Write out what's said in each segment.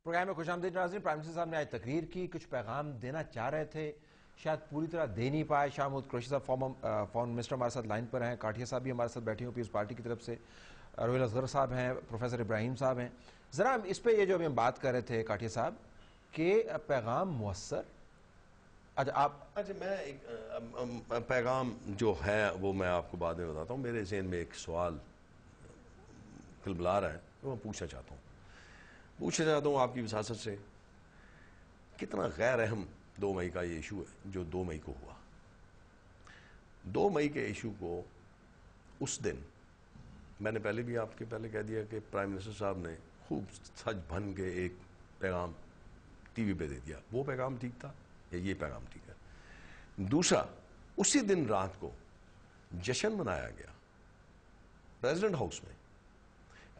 Programme میں خوش آمدید ناظرین. پرائم منسٹر صاحب نے آج تقریر کی, کچھ پیغام دینا چاہ رہے تھے, شاید پوری طرح دے نہیں پائے. شاہ محمود قریشی صاحب فارن منسٹر ہمارے ساتھ لائن پر ہیں, کاٹھیا صاحب بھی ہمارے ساتھ بیٹھے ہیں پیپلز پارٹی کی طرف سے, رویل اصغر صاحب ہیں, پروفیسر ابراہیم صاحب ہیں. ذرا اس پہ یہ جو ابھی ہم بات کر رہے تھے کاٹھیا صاحب کہ پیغام مؤثر, اچھا میں ایک پیغام جو ہے وہ میں آپ کو بعد میں بتاتا ہوں. میرے ذہن میں ایک سوال کلبلا رہا ہے وہ میں پوچھنا چاہتا ہوں آپ کی وساست سے. کتنا غیر اہم 2 مئی کا یہ ایشو ہے جو 2 مئی کو ہوا. 2 مئی کے ایشو کو اس دن میں نے پہلے بھی آپ کے پہلے کہہ دیا کہ پرائم منسٹر صاحب نے خوب سج بھن کے ایک پیغام ٹی وی پہ دے دیا. وہ پیغام ٹھیک تھا یا یہ پیغام ٹھیک ہے؟ دوسرا, اسی دن رات کو جشن منایا گیا پریزیڈنٹ ہاؤس میں.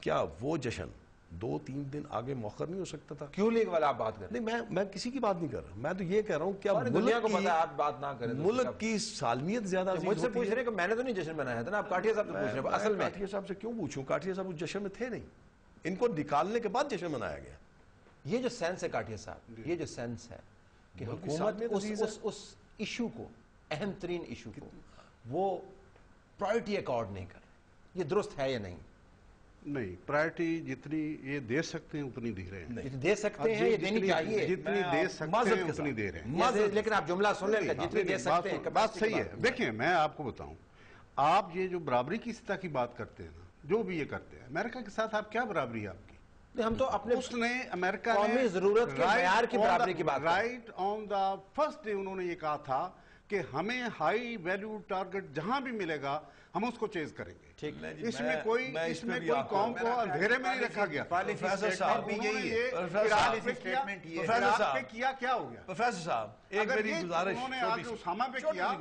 کیا وہ جشن 2-3 دن آگے مؤخر نہیں ہو سکتا تھا؟ کیوں لیگ والا آپ بات کر رہے ہیں؟ نہیں, میں کسی کی بات نہیں کر رہا, میں تو یہ کہہ رہا ہوں کیا دنیا کو پتا ہے آپ بات نہ کریں. ملک کی سالمیت زیادہ عزیز مجھ سے پوچھ رہے ہیں کہ میں نے تو نہیں جشن منایا تھا نا, آپ کاٹھیا صاحب سے پوچھ رہے ہیں. اصل میں کاٹھیا صاحب سے کیوں پوچھوں؟ کاٹھیا صاحب اس جشن میں تھے نہیں, ان کو نکالنے کے بعد جشن منایا گیا. یہ جو سینس ہے کاٹھیا صاحب, یہ جو سینس ہے کہ حکومت اس ایشو کو, اہم ترین ایشو کو وہ پرائرٹی اکارڈ نہیں کر رہے, یہ درست ہے یا نہیں؟ نہیں, پرائرٹی جتنی یہ دے سکتے ہیں اتنی دے رہے ہیں. جتنی دے سکتے ہیں یہ دینی چاہیے, جتنی دے سکتے ہیں اتنی دے رہے ہیں. لیکن آپ جملہ سن لیں گے, جتنی دے سکتے ہیں. بات صحیح ہے. دیکھیں میں آپ کو بتاؤں, آپ یہ جو برابری کی سطح کی بات کرتے ہیں نا, جو بھی یہ کرتے ہیں, امریکہ کے ساتھ آپ کیا برابری ہے آپ کی؟ ہم تو اپنے اس نے امریکہ قومی ضرورت کے معیار کی برابری کی بات right on the first day انہوں نے یہ کہا تھا کہ ہمیں ہائی ویلیو ٹارگٹ جہاں بھی ملے گا ہم اس کو چیز کریں گے. اس میں کوئی قوم کو اندھیرے میں نہیں رکھا گیا. پروفیسر صاحب بھی یہی ہے. کیا کیا ہو گیا؟ پروفیسر صاحب ایک میری گزارش, انہوں نے آج اسامہ پہ کیا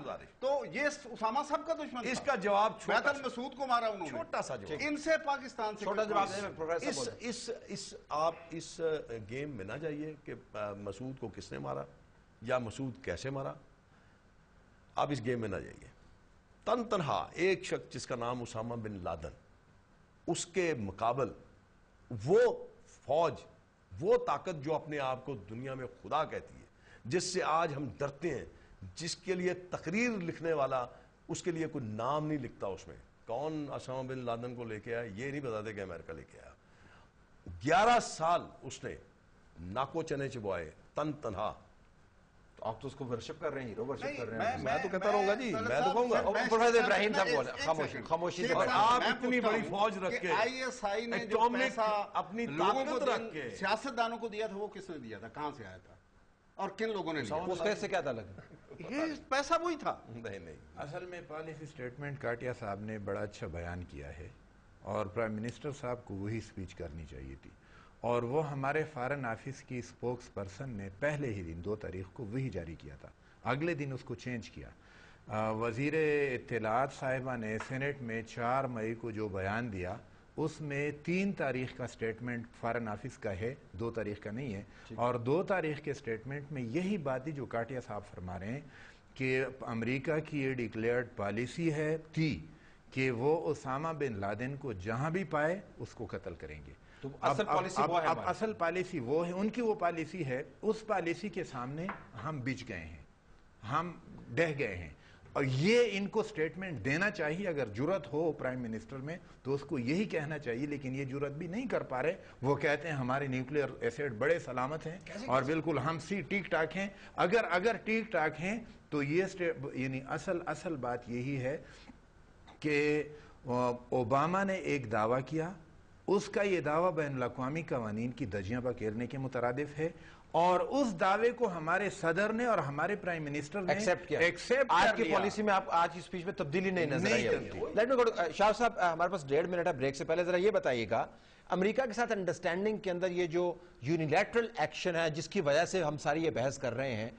تو یہ اسامہ سب کا دشمن, اس کا جواب بیت المسعود کو مارا انہوں نے, چھوٹا سا جواب. ان سے پاکستان سے چھوٹا جواب. آپ اس گیم میں نہ جائیے کہ مسعود کو کس نے مارا یا مسعود کیسے مارا. آپ اس گیم میں نہ جائیے. تنہا ایک شخص جس کا نام اسامہ بن لادن, اس کے مقابل وہ فوج, وہ طاقت جو اپنے آپ کو دنیا میں خدا کہتی ہے, جس سے آج ہم ڈرتے ہیں, جس کے لیے تقریر لکھنے والا اس کے لیے کوئی نام نہیں لکھتا اس میں, کون اسامہ بن لادن کو لے کے آیا یہ نہیں بتاتے کہ امریکہ لے کے آیا. 11 سال اس نے ناکو چنے چبوائے تنہا. آپ تو اس کو ورشپ کر رہے ہیں, ہیرو ورشپ کر رہے ہیں. میں تو کہتا رہوں گا جی, میں تو کہوں گا. پروفیسر ابراہیم صاحب بول خاموشی سے. آپ اتنی بڑی فوج رکھ کے, آئی ایس آئی نے جو پیسہ اپنی طاقت رکھ کے سیاستدانوں کو دیا تھا, وہ کس نے دیا تھا, کہاں سے آیا تھا اور کن لوگوں نے لیا؟ اس کا سے کیا تعلق ہے؟ یہ پیسہ وہی تھا. نہیں, اصل میں پالیسی سٹیٹمنٹ کاٹیا صاحب نے بڑا اچھا بیان کیا ہے, اور پرائم منسٹر صاحب کو وہی سپیچ کرنی چاہیے تھی, اور وہ ہمارے فارن آفس کی سپوکس پرسن نے پہلے ہی دن 2 تاریخ کو وہی جاری کیا تھا, اگلے دن اس کو چینج کیا. وزیر اطلاعات صاحبہ نے سینٹ میں 4 مئی کو جو بیان دیا اس میں 3 تاریخ کا سٹیٹمنٹ فارن آفس کا ہے, 2 تاریخ کا نہیں ہے. اور 2 تاریخ کے سٹیٹمنٹ میں یہی بات جو کاٹیا صاحب فرما رہے ہیں کہ امریکہ کی یہ ڈکلیئرڈ پالیسی تھی کہ وہ اسامہ بن لادن کو جہاں بھی پائے اس کو قتل کریں گے. اب اصل پالیسی وہ ہے, ان کی وہ پالیسی ہے, اس پالیسی کے سامنے ہم بچ گئے ہیں, ہم ڈہ گئے ہیں. اور یہ ان کو سٹیٹمنٹ دینا چاہیے, اگر جرت ہو پرائم منسٹر میں تو اس کو یہی کہنا چاہیے, لیکن یہ جرت بھی نہیں کر پا رہے. وہ کہتے ہیں ہمارے نیوکلیئر ایسڈ بڑے سلامت ہیں اور بالکل ہم ٹھیک ٹھاک ہیں. اگر ٹھیک ٹھاک ہیں تو یہ یعنی اصل بات یہی ہے کہ اوباما نے ایک دعویٰ کیا, اس کا یہ دعویٰ بین الاقوامی قوانین کی دھجیاں بکھیرنے کے مترادف ہے, اور اس دعوے کو ہمارے صدر نے اور ہمارے پرائم منسٹر نے ایکسپٹ کیا. آج کی پالیسی میں آپ آج کی سپیچ میں تبدیلی نہیں نظر آئی. لیٹ می گو شاہ صاحب, ہمارے پاس 1.5 منٹ ہے بریک سے پہلے, ذرا یہ بتائیے گا امریکہ کے ساتھ انڈرسٹینڈنگ کے اندر یہ جو یونیلیٹرل ایکشن ہے جس کی وجہ سے ہم ساری یہ بحث کر رہے ہیں,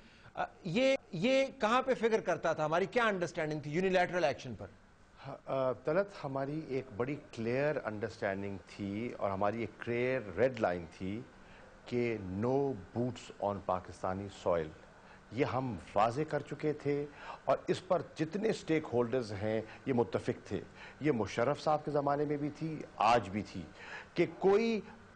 یہ کہاں پہ فگر کرتا تھا, ہماری کیا انڈرسٹینڈنگ تھی یونیلیٹرل ایکشن پر؟ طلعت, ہماری ایک بڑی کلیئر انڈرسٹینڈنگ تھی اور ہماری ایک کلیئر ریڈ لائن تھی کہ نو بوٹس آن پاکستانی سوئل. یہ ہم واضح کر چکے تھے, اور اس پر جتنے سٹیک ہولڈرز ہیں یہ متفق تھے. یہ مشرف صاحب کے زمانے میں بھی تھی, آج بھی تھی, کہ کوئی